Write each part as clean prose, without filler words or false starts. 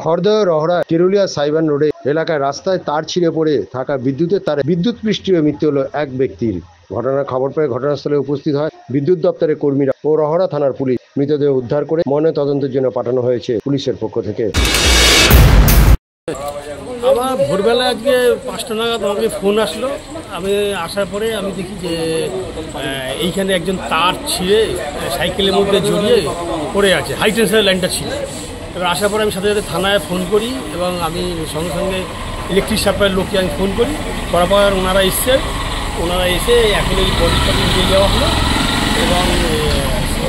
খড়দহ রহড়া কেরুলিয়া সাইবান রোডে এলাকায় রাস্তায় তার ছিঁড়ে পড়ে থাকা বিদ্যুতের তারে বিদ্যুৎ পৃষ্ঠ হয়ে মৃত্যু হলো এক ব্যক্তির। ঘটনার খবর পেয়ে ঘটনাস্থলে উপস্থিত হয় বিদ্যুৎ দপ্তরের কর্মীরা ও রহড়া থানার পুলিশ। মৃতদেহ উদ্ধার করে ময়নাতদন্তের জন্য পাঠানো হয়েছে পুলিশের পক্ষ থেকে। আমার ভোরবেলা আজকে 5টা নাগাদ আমাকে ফোন আসলো। আমি আসার পরে আমি দেখি যে এইখানে একজন তার ছিঁড়ে সাইকেলের মধ্যে জড়িয়ে পড়ে আছে, হাই টেনশনের লাইনটা ছিল। এবার আসার পরে আমি সাথে সাথে থানায় ফোন করি এবং আমি সঙ্গে সঙ্গে ইলেকট্রিক সাপ্লাইয়ের লোককে আমি ফোন করি। করার পর ওনারা এসে এখন এই বডিটা নিয়ে যাওয়া হলো এবং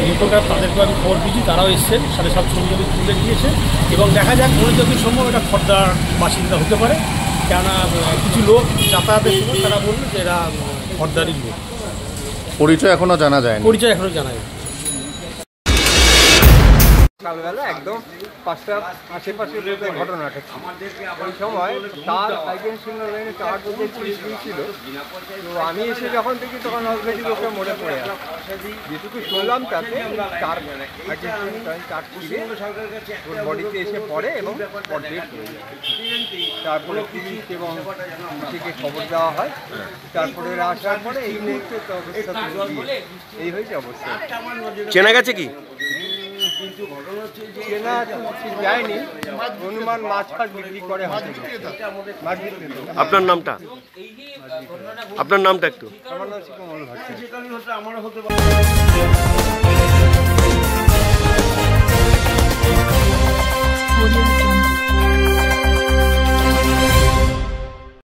রিপোর্টার তাদেরকে আমি খবর দিয়েছি, তারাও এসছেন, সাথে সব ছবি তুলে দিয়েছে এবং দেখা যাক যতদূর সম্ভব এটা খড়দার বাসিন্দা হতে পারে। কেননা কিছু লোক যাতায়াতের সময় তারা বললো যে এরা খড়দারই লোক। পরিচয় এখনো জানা যায় না। সকালবেলা একদম 5টার আশেপাশে ঘটনাটা ছিল। ওই সময় তার হাইটেনশন লাইনে তার বলতে ছিল। তো আমি এসে যখন দেখি তখন অলরেডি লোকটা মরে পড়ে আছে। যেটুকু শুনলাম তাতে তার হাইটেনশন লাইন তার ছিঁড়ে ওর বডিতে এসে পড়ে এবং পড়ে তারপরে পুলিশ এবং পুলিশকে খবর দেওয়া হয়। তারপরে আসার পরে এই মুহূর্তে অবস্থা এই হয়েছে অবস্থা। চেনা গেছে কি? চেনা যায়নি, অনুমান মাছ ফাছ বিক্রি করে হাতে। আপনার নামটা একটু? আমার নাম কমল ভট্টাচার্য।